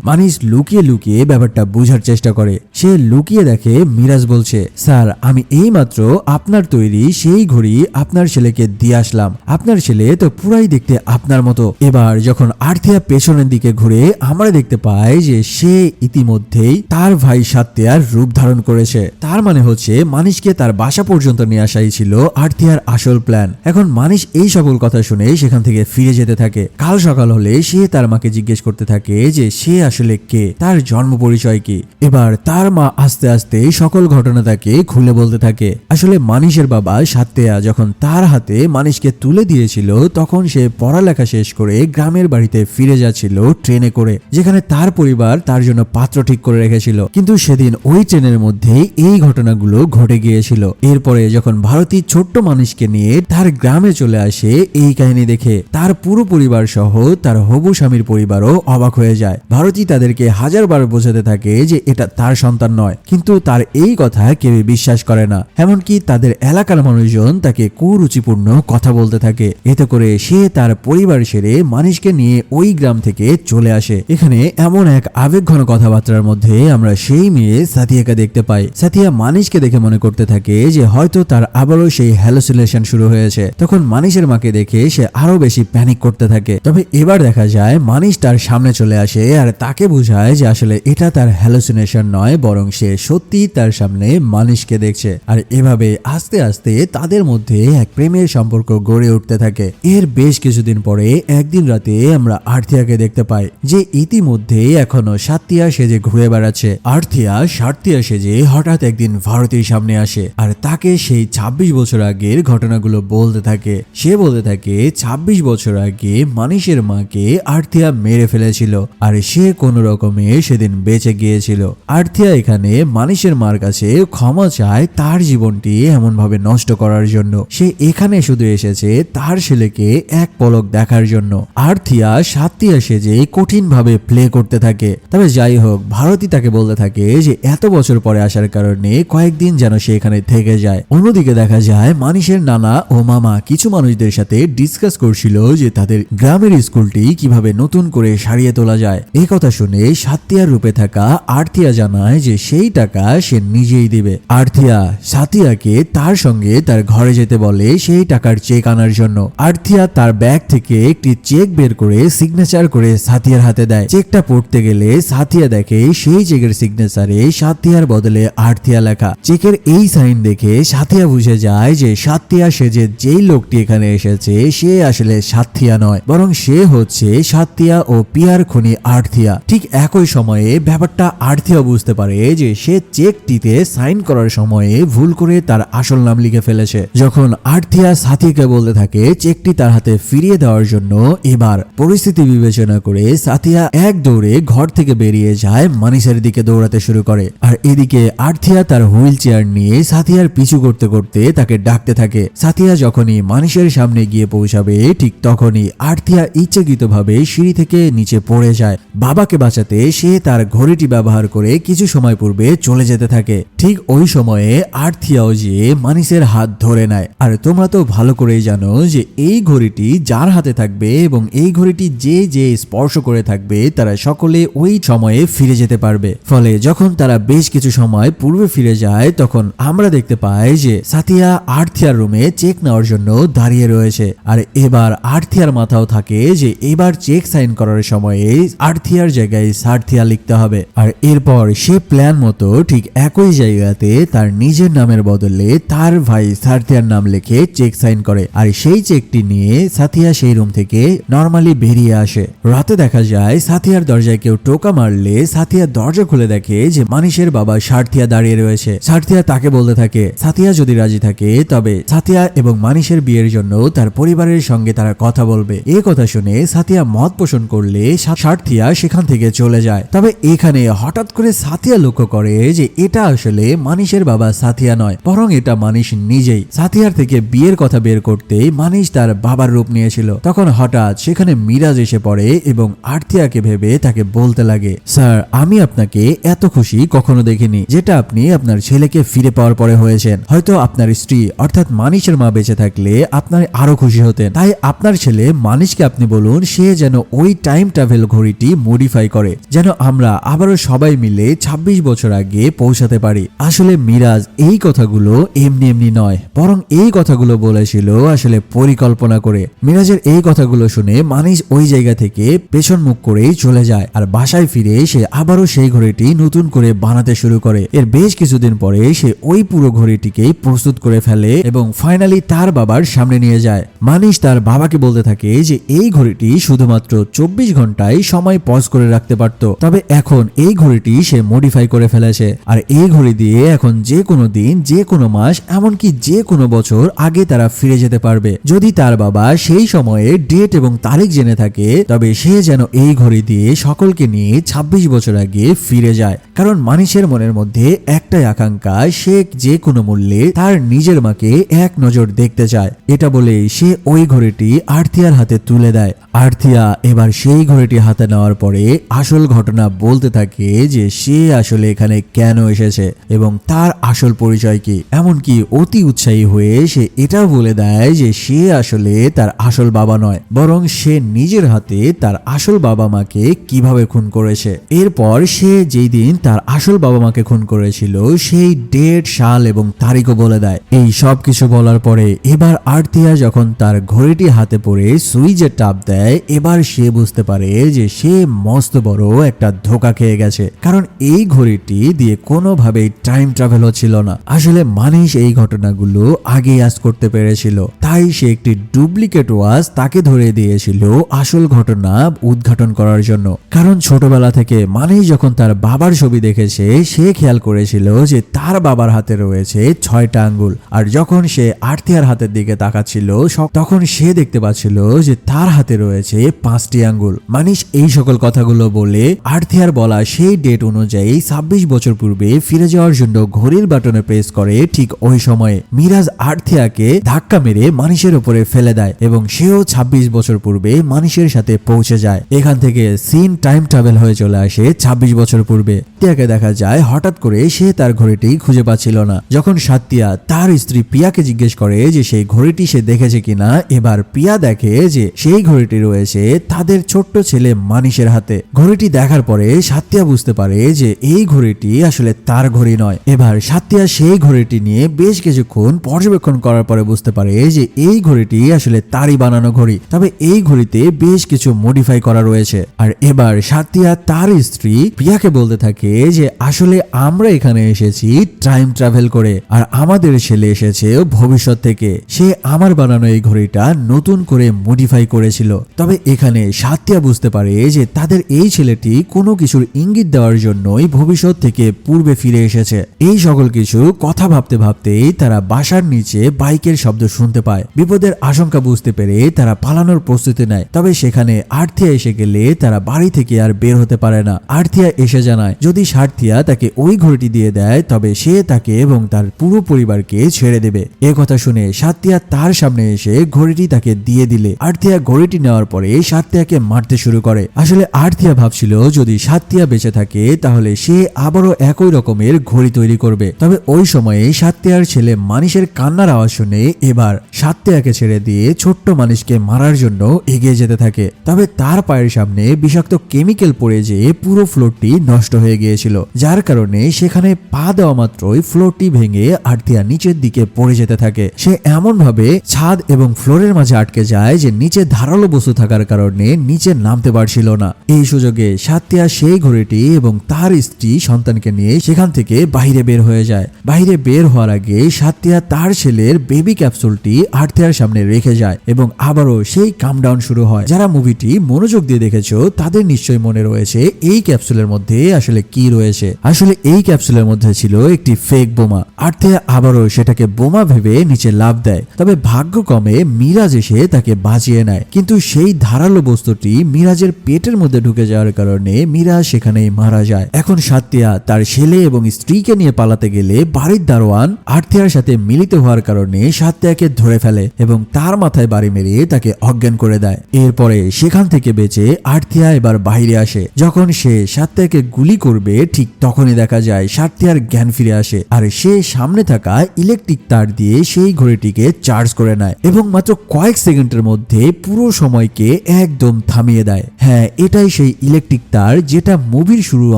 মানিশ লুকিয়ে লুকিয়ে ব্যাপারটা বোঝার চেষ্টা করে। সে লুকিয়ে দেখে মিরাজ বলছে, স্যার আমি এইমাত্র আপনার তৈরি সেই ঘড়ি আপনার ছেলেকে দিয়ে আসলাম। আপনার ছেলে তো পুরাই দেখতে আপনার মতো। এবার যখন আর্থিয়া পেছনের দিকে ঘুরে আমরা দেখতে পাই যে সে ইতিমধ্যেই তার ভাই সাত্তিয়ার রূপ ধারণ করেছে। তার মানে হচ্ছে মানিশকে তার বাসা পর্যন্ত নিয়ে আসাই ছিল আর্থিয়ার আসল প্ল্যান। এখন মানিশ এই সকল কথা শুনে সেখান থেকে ফিরে যেতে থাকে। কাল সকাল হলে সে তার মাকে জিজ্ঞেস করতে থাকে যে সে আসলে কে, তার জন্ম পরিচয় কি। এবার তার মা আস্তে আস্তে সকল ঘটনা তাকে খুলে বলতে থাকে। আসলে মানিশের বাবা সাত্তিয়া যখন তার হাতে মানিশকে তুলে দিয়েছিল তখন সে পড়ালেখা শেষ করে গ্রামের বাড়িতে ফিরে যাচ্ছিল ট্রেনে করে, যেখানে তার পরিবার তার জন্য পাত্র ঠিক করে রেখেছিল। কিন্তু সেদিন ওই ট্রেনের মধ্যে এই ঘটনাগুলো ঘটে গিয়েছিল। এরপরে যখন ভারতী ছোট্ট মানিশকে নিয়ে তার গ্রামে চলে আসে এই কাহিনী দেখে তার পুরো পরিবার সহ তার হবু স্বামীর পরিবারও অবাক হয়ে যায়। ভারতী তাদেরকে হাজারবার বোঝাতে থাকে যে এটা তার সন্তান নয়, কিন্তু তার এই কথা কেউ বিশ্বাস করে না। এমনকি তাদের এলাকার মানুষজন তাকে কুরুচিপূর্ণ কথা বলতে থাকে। এতে করে সে তার পরিবার ছেড়ে মানিশকে নিয়ে ওই গ্রাম থেকে চলে আসে। এখানে এমন এক আবেগঘন কথাবার্তার মধ্যে আমরা সেই মেয়ে সাথিয়াকে দেখতে পাই। সাথিয়া মানিশকে দেখে মনে করতে থাকে যে হয়তো তার আবারও সেই হ্যালুসিনেশন শুরু হয়েছে। তখন মানিশের মাকে দেখে সে আরো বেশি প্যানিক করতে থাকে। তবে এবার দেখা যায় মানিশ তার সামনে চলে আসে আর তাকে বুঝায় যে আসলে এটা তার হ্যালুসিনেশন নয়, বরং সে সত্যি তার সামনে মানিশকে দেখছে। আর এভাবে আস্তে আস্তে তাদের মধ্যে এক প্রেমের সম্পর্ক গড়ে উঠতে থাকে। এর বেশ কিছুদিন পরে একদিন রাতে আমরা আর্থিয়াকে দেখতে পাই যে ইতিমধ্যে এখনো সাত্তিয়া সেজে ঘুরে বেড়াচ্ছে। আর্থিয়া সাত্তিয়া সেজে হঠাৎ একদিন ভারতীর সামনে আসে আর তাকে সেই 26 বছর আগের ঘটনাগুলো বলতে থাকে। সে বলতে থাকে 26 বছর আগে মানিশের মাকে আর্থিয়া মেরে ফেলেছিল আর সে কোন রকমে সেদিন বেঁচে গিয়েছিল। আর্থিয়া এখানে মানিশের মার কাছে ক্ষমা চায় তার জীবনটি এমন ভাবে নষ্ট করার জন্য। সে এখানে শুধু এসেছে তার ছেলেকে এক পলক দেখার জন্য। আর্থিয়া সাত্তিয়া সেজে কঠিন ভাবে প্লে করতে থাকে। তবে যাই হোক, ভারতী তাকে বলতে থাকে যে এত বছর পরে আসার কারণে কয়েকদিন যেন সে এখানে থেকে যায়। অন্যদিকে দেখা যায় মানিশের নানা ও মামা কিছু মানুষদের সাথে ডিসকাস করছিল যে তাদের গ্রামের স্কুলটি কিভাবে নতুন করে সারিয়ে তোলা যায়। এই কথা শুনে সাত্তিয়ার রূপে থাকা আর্থিয়া জানায় যে সেই টাকা সে নিজেই দিবে। আর্থিয়া সাথিয়াকে তার সঙ্গে তার ঘরে যেতে বলে সেই টাকার চেক আনার জন্য। আর্থিয়া তার ব্যাগ থেকে একটি চেক বের করে সিগনেচার করে সাথিয়ার হাতে দেয়। চেকটা পড়তে গেলে সাথিয়া দেখে সেই চেকের সিগনেচারে সাথিয়ার বদলে আর্থিয়া লেখা। চেকের এই সাইন দেখে সাথিয়া বুঝে যায় যে সাথিয়া সেজে যেই লোকটি এখানে এসেছে সে আসলে সাথিয়া নয়, বরং সে হচ্ছে সাথিয়া ও পিয়ার খুনি আর্থিয়া। ঠিক একই সময়ে ব্যাপারটা আর্থিয়া বুঝতে পারে যে সে চেকটিতে সাইন করার সময়ে ভুল করে তার আসল নাম লিখে ফেলেছে। যখন আর্থিয়া সাথিয়াকে বলতে থাকে চেকটি তার হাতে ফিরিয়ে দেওয়ার জন্য, এবার পরিস্থিতি বিবেচনা করে সাথিয়া এক দৌড়ে ঘর থেকে বেরিয়ে যায় মানিশের দিকে দৌড়াতে শুরু করে। আর এদিকে আর্থিয়া তার হুইল চেয়ার নিয়ে সাথিয়ার পিছু করতে করতে তাকে ডাকতে থাকে। সাথিয়া যখনই মানিশের সামনে গিয়ে পৌঁছাবে ঠিক তখনই আর্থিয়া ইচ্ছাকৃতভাবে সিঁড়ি থেকে নিচে পড়ে যায়। বাবাকে বাঁচাতে সে তার ঘড়িটি ব্যবহার করে কিছু সময় পূর্বে চলে যেতে থাকে। ঠিক ওই সময়ে আর্থিয়াও যে মানিশের হাত ধরে নেয়। আর তোমরা তো ভালো করেই জানো যে এই ঘড়িটি যার হাতে থাকবে এবং এই ঘড়িটি যে যে স্পর্শ করে থাকবে তারা সকলে ওই সময়ে ফিরে যেতে পারবে। ফলে যখন তারা বেশ কিছু সময় পূর্বে ফিরে যায় তখন আমরা দেখতে পাই যে সাথিয়া আর্থিয়ার রুমে চেক নেওয়ার জন্য দাঁড়িয়ে রয়েছে। আর এবার আর্থিয়ার মাথাও থাকে যে এবার চেক সাইন করার সময়ে আর্থিয়ার জায়গায় সার্থিয়া লিখতে হবে। আর এরপর সে প্ল্যান মতো ঠিক একই জায়গাতে তার নিজের নামের বদলে তার ভাই সাথিয়ার নাম লিখে চেক সাইন করে। আর সেই চেকটি নিয়ে সাথিয়া সেই রুম থেকে নরমালি বেরিয়ে আসে। রাতে দেখা যায় সাথিয়ার দরজায় কেউ টোকা মারলে সাথিয়া দরজা খুলে দেখে যে মানিশের বাবা সাথিয়া দাঁড়িয়ে রয়েছে। সাথিয়া তাকে বলতে থাকে সাথিয়া যদি রাজি থাকে তবে সাথিয়া এবং মানিশের বিয়ের জন্য তার পরিবারের সঙ্গে তারা কথা বলবে। এই কথা শুনে সাথিয়া মত পোষণ করলে সাথিয়া সেখান থেকে চলে যায়। তবে এখানে হঠাৎ করে সাথিয়া লক্ষ্য করে যে এটা আসলে মানিশের বাবা সাথিয়া নয়, বরং এটা মানিশ নিজেই। সাথিয়ার থেকে বিয়ের কথা বের করতে মানিশ তার বাবার রূপ নিয়েছিল। তখন হঠাৎ সেখানে মিরাজ এসে পড়ে এবং আর্থিয়াকে ভেবে তাকে বলতে লাগে, স্যার আমি আপনাকে এত খুশি কখনো দেখিনি যেটা আপনি আপনার ছেলেকে ফিরে পাওয়ার পরে হয়েছেন। হয়তো আপনার স্ত্রী অর্থাৎ মানিশের মা বেঁচে থাকলে আপনার আরো খুশি হতেন। তাই আপনার ছেলে মানিশকে আপনি বলুন সে যেন ওই টাইম ট্রাভেল ঘড়িটি মডিফাই করে, যেন আমরা আবারও সবাই মিলে 26 বছর আগে পৌঁছাতে পারি। আসলে মিরাজ এই কথাগুলো এমনি এমনি নয়, বরং এই কথাগুলো বলেছিল আসলে পরিকল্পনা করে। মিরাজের এই কথাগুলো শুনে মানিশ ওই জায়গা থেকে পেছন মুখ করেই চলে যায়। আর বাসায় ফিরে সে আবারও সেই ঘড়িটি নতুন করে বানাতে শুরু করে। এর বেশ কিছুদিন পরে সে ওই পুরো ঘড়িটিকে প্রস্তুত করে ফেলে এবং ফাইনালি তার বাবার সামনে নিয়ে যায়। মানিশ তার বাবাকে বলতে থাকে যে এই ঘড়িটি শুধুমাত্র 24 ঘন্টায় সময় পজ করে রাখতে পারত, তবে এখন এই ঘড়িটি সে মডিফাই করে ফেলেছে। আর এই ঘড়ি দিয়ে এখন যে কোনো দিন, যে কোনো মাস, এমনকি যে কোনো বছর আগে তারা ফিরে যেতে পারবে। যদি তার বাবা সেই সময়ে ডেট এবং তারিখ জেনে থাকে তবে সে যেন এই ঘড়ি দিয়ে সকলকে নিয়ে 26 বছর আগে ফিরে যায়। কারণ মানিশের মনের মধ্যে একটাই আকাঙ্ক্ষা, সে যে কোনো মূল্যে তার নিজের মাকে এক নজর দেখতে চায়। এটা বলে সে ওই ঘড়িটি আর্থিয়ার হাতে তুলে দেয়। আর্থিয়া এবার সেই ঘড়িটি হাতে নেওয়ার পরে আসল ঘটনা বলতে থাকে যে সে আসলে এখানে কেন এসেছে এবং তার আসল পরিচয় কি। এমনকি অতি উৎসাহী হয়ে সে এটাও বলে দেয় যে সে আসলে তার আসল বাবা নয়, বরং সে নিজের হাতে তার আসল বাবা মাকে কিভাবে খুন করেছে। এরপর সে যেই দিন তার আসল বাবা মাকে খুন করেছিল সেই ডেট, সাল এবং তারিখও বলে দেয়। এই সব কিছু বলার পরে এবার আর্থিয়া যখন তার ঘড়িটি হাতে পড়ে সুইচে টাপ দেয়, এবার সে বুঝতে পারে যে সে মস্ত বড় একটা ধোঁকা খেয়ে গেছে। কারণ এই ঘড়িটি দিয়ে কোনোভাবেই টাইম ট্রাভেল হচ্ছিল না। আসলে মানিশ এই ঘটনাগুলো আগে আজ করতে পেরেছিল, তাই সে একটি ডুপ্লিকেট ওয়াচ তাকে ধরে দিয়েছিল আসল ঘটনা উদ্ঘাটন করার জন্য। কারণ ছোটবেলা থেকে মানিশ যখন তার বাবার ছবি দেখেছে সে খেয়াল করেছিল যে তার বাবার হাতে রয়েছে 6টা আঙ্গুল, আর যখন সে আর্থিয়ার হাতের দিকে তাকাচ্ছিল তখন সে দেখতে পাচ্ছিল যে তার হাতে রয়েছে 5টি আঙ্গুল। মানিশ এই সকল কথাগুলো বলে আর্থিয়ার বলা সেই ডেট অনুযায়ী 26 বছর পূর্বে ফিরে যাওয়ার জন্য ঘড়ির বাটনে প্রেস করে। ঠিক ওই সময়ে মিরাজ আর্থিয়াকে ধাক্কা মেরে মানিশের উপরে ফেলে দেয় এবং সেও 26 বছর পূর্বে মানিশের সাথে পৌঁছে যায়। এখান থেকে সিন টাইম ট্রাভেল হয়ে চলে আসে 26 বছর পূর্বে। তিয়াকে দেখা যায় হঠাৎ করে সে তার ঘড়িটি খুঁজে পাচ্ছিল না। যখন সাতিয়া তার স্ত্রী পিয়াকে জিজ্ঞেস করে যে সেই ঘড়িটি সে দেখেছে কিনা, এবার পিয়া দেখে যে সেই ঘড়িটি রয়েছে তাদের ছোট্ট ছেলে মানিশের হাতে। ঘড়িটি দেখার পরে সাতিয়া বুঝতে পারে যে এই ঘড়িটি আসলে তার ঘড়ি নয়। এবার সাতিয়া সেই ঘড়িটি নিয়ে বেশ কিছুক্ষণ পর্যবেক্ষণ করার পরে বুঝতে পারে যে এই ঘড়িটি আসলে তারই বানানো ঘড়ি, তবে এই ঘড়িতে বেশ কিছু মডিফাই করা রয়েছে। আর এবার সাতিয়া তার স্ত্রী পিয়াকে বলতে থাকে যে আসলে আমরা এখানে এসেছি টাইম ট্রাভেল করে, আর আমাদের ছেলে এসেছে ভবিষ্যৎ থেকে। সে আমার বানানো এই ঘড়িটা নতুন করে মডিফাই করেছিল। তবে এখানে সাতিয়া বুঝতে পারে যে তাদের এই ছেলেটি কোনো কিছুর ইঙ্গিত দেওয়ার জন্যই ভবিষ্যৎ থেকে পূর্বে ফিরে এসেছে। এই সকল কিছু কথা ভাবতে ভাবতেই তারা বাসার নিচে বাইকের শব্দ শুনতে পায়। বিপদের আশঙ্কা বুঝতে পেরে তারা পালানোর প্রস্তুতি নেয়। তবে সেখানে আর্থিয়া এসে গেলে তারা বাড়ি থেকে আর বের হতে পারে না। আর্থিয়া এসে জানায় যদি সার্থিয়া তাকে ওই ঘড়িটি দিয়ে দেয় তবে সে তাকে এবং তার পুরো পরিবারকে ছেড়ে দেবে। এ কথা শুনে সার্থিয়া তার সামনে এসে ঘড়িটি তাকে দিয়ে দিলে আর্থিয়া ঘড়িটি নেওয়ার পরে সার্থিয়াকে মারতে শুরু করে। আসলে আর্থিয়া ভাবছিল যদি সার্থিয়া বেঁচে থাকে তাহলে সে আবারও একই রকমের ঘড়ি তৈরি করবে। তবে ওই সময়ে সার্থিয়ার ছেলে মানিশের কান্নার আওয়াজ শুনে এবার সার্থিয়াকে ছেড়ে দিয়ে ছোট্ট মানিশকে মারার জন্য এগিয়ে যেতে থাকে। তবে তার পায়ের সামনে বিষাক্ত কেমিক্যাল পড়ে যেয়ে পুরো ফ্লোরটি নষ্ট হয়ে গিয়েছিল, যার কারণে সেখানে পা দেওয়া মাত্রই ফ্লোরটি ভেঙে আর্থিয়া নিচের দিকে পড়ে যেতে থাকে। সে এমন ভাবে ছাদ এবং ফ্লোরের মাঝে আটকে যায় যে নিচে ধারালো বস্তু থাকার কারণে নিচে নামতে পারছিল না। এই সুযোগে সার্থিয়া সেই ঘড়িটি এবং তার স্ত্রী সন্তানকে নিয়ে সেখান থেকে বাইরে বের হয়ে যায়। বাইরে বের হওয়ার আগে সার্থিয়া তার ছেলের বেবি ক্যাপসুলটি আর্থিয়ার সামনে রেখে যায় এবং আবারও সেই কামডাউন শুরু হয়। যারা মুভিটি মনোযোগ দিয়ে দেখেছো তাদের নিশ্চয়ই মনে রয়েছে এই ক্যাপসুলের মধ্যে আসলে কি রয়েছে। আসলে এই ক্যাপসুলের মধ্যে ছিল একটি ফেক বোমা। আর্থিয়া আবারও সেটাকে বোমা ভেবে নিচে লাফ দেয়, তবে ভাগ্যক্রমে মিরাজ এসে তাকে বাঁচিয়ে নেয়। কিন্তু সেই ধারালো বস্তুটি মিরাজের পেটের মধ্যে ঢুকে যাওয়ার কারণে মিরাজ সেখানেই মারা যায়। এখন সাত্তিয়া তার ছেলে এবং স্ত্রীকে নিয়ে পালাতে গেলে বাড়ির দারোয়ান আর্থিয়ার সাথে মিলিত হওয়ার কারণে সাত্তিয়াকে ধরে ফেলে এবং তার মাথায় বাড়ি মেরে তাকে অজ্ঞান করে দেয়। এরপরে সেখান থেকে বেঁচে আর্থিয়া এবার বাইরে আসে। যখন সে সাত্তিয়াকে গুলি করবে ঠিক তখনই দেখা যায় সাত্তিয়ার জ্ঞান ফিরে আসে, আর সে সামনে থাকা ইলেকট্রিক তার দিয়ে সেই ঘড়িটিকে চার্জ করে নেয় এবং মাত্র কয়েক সেকেন্ডের মধ্যে পুরো সময়কে একদম থামিয়ে দেয়। হ্যাঁ, এটাই সেই ইলেকট্রিক তার যেটা মুভির শুরুর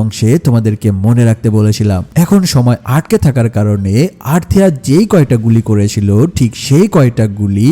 অংশে তোমাদেরকে মনে রাখতে বলেছিলাম। এখন সময় আটকে থাকার কারণে আর্থিয়া যেই কয়টা গুলি করেছিল ঠিক সেই কয়টা গুলি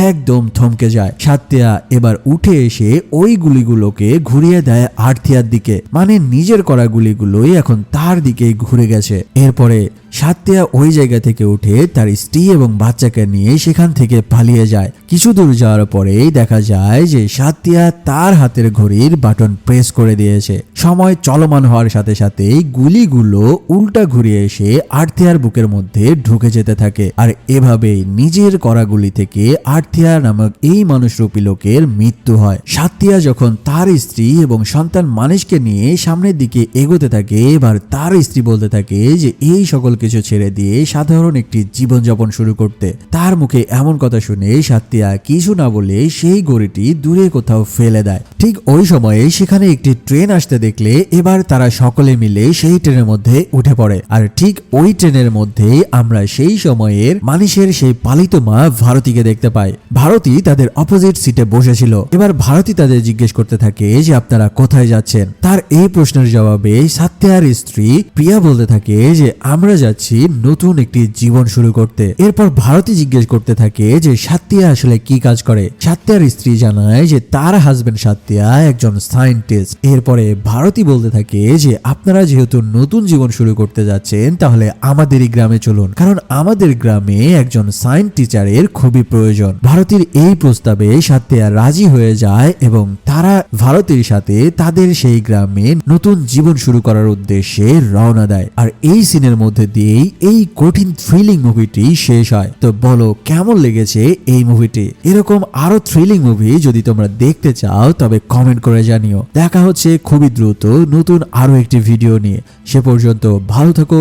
একদম থমকে যায়। সাত্তিয়া এবার উঠে এসে ওই গুলিগুলোকে ঘুরিয়ে দেয় আর্থিয়ার দিকে, মানে নিজের করা গুলিগুলোই এখন তার দিকেই ঘুরে গেছে। এরপরে সাত্তিয়া ওই জায়গা থেকে উঠে তার স্ত্রী এবং বাচ্চাকে নিয়ে সেখান থেকে পালিয়ে যায়। কিছু দূর যাওয়ার পরেই দেখা যায় যে সাত্তিয়া তার হাতের ঘড়ির বাটন প্রেস করে দিয়েছে। সময় চলমান হওয়ার সাথে সাথেই গুলিগুলো উল্টা ঘুরিয়ে এসে আর্থিয়ার বুকের মধ্যে ঢুকে যেতে থাকে, আর এভাবেই নিজের করা গুলি থেকে আর্থিয়া নামক এই মানুষরূপী লোকের মৃত্যু হয়। সাত্তিয়া যখন তার স্ত্রী এবং সন্তান মানিশকে নিয়ে সামনের দিকে এগোতে থাকে, এবার তার স্ত্রী বলতে থাকে যে এই সকল কিছু ছেড়ে দিয়ে সাধারণ একটি জীবনযাপন শুরু করতে। তার মুখে এমন কথা শুনে সাত্তিয়া কিছু না বলে সেই ঘড়িটি দূরে কোথাও ফেলে দেয়। ঠিক ওই সময়ে সেখানে একটি ট্রেন আসতে দেখলে এবার তারা সকলে মিলে সেই ট্রেনের মধ্যে উঠে পড়ে, আর ঠিক ওই ট্রেনের মধ্যে আমরা সেই সময়ের মানিশের সেই পালিত মা ভারতীকে দেখতে পাই। ভারতী তাদের অপোজিট সিটে বসেছিল। এবার ভারতী তাদের জিজ্ঞেস করতে থাকে যে আপনারা কোথায় যাচ্ছেন। তার এই প্রশ্নের জবাবে সাত্তিয়ার স্ত্রী প্রিয়া বলতে থাকে যে আমরা যাচ্ছি নতুন একটি জীবন শুরু করতে। এরপর ভারতী জিজ্ঞেস করতে থাকে যে সাত্তিয়া আসলে কি কাজ করে। সাত্তিয়ার স্ত্রী জানায় যে তার হাজবেন্ড সাত্তিয়া একজন সায়েন্টিস্ট। এরপরে ভারতী বলতে থাকে যে আপনারা যেহেতু নতুন জীবন শুরু করতে যাচ্ছেন তাহলে আমাদেরই গ্রামে চলুন, কারণ আমাদের গ্রামে একজন সায়েন্স টিচারের খুবই প্রয়োজন। ভারতীর এই প্রস্তাবে সাত্তিয়া রাজি হয়ে যায় এবং তারা ভারতীর সাথে তাদের সেই গ্রামে নতুন জীবন শুরু করার উদ্দেশ্যে রওনা দেয়। আর এই সিনের মধ্যে দিয়েই এই কঠিন থ্রিলিং মুভিটি শেষ হয়। তো বলো কেমন লেগেছে এই মুভিটি? এরকম আরো থ্রিলিং মুভি যদি তোমরা দেখতে চাও তবে কমেন্ট করে জানিও। দেখা হচ্ছে খুবই দ্রুত নতুন আরো একটি ভিডিও নিয়ে। সে পর্যন্ত ভালো থাকো।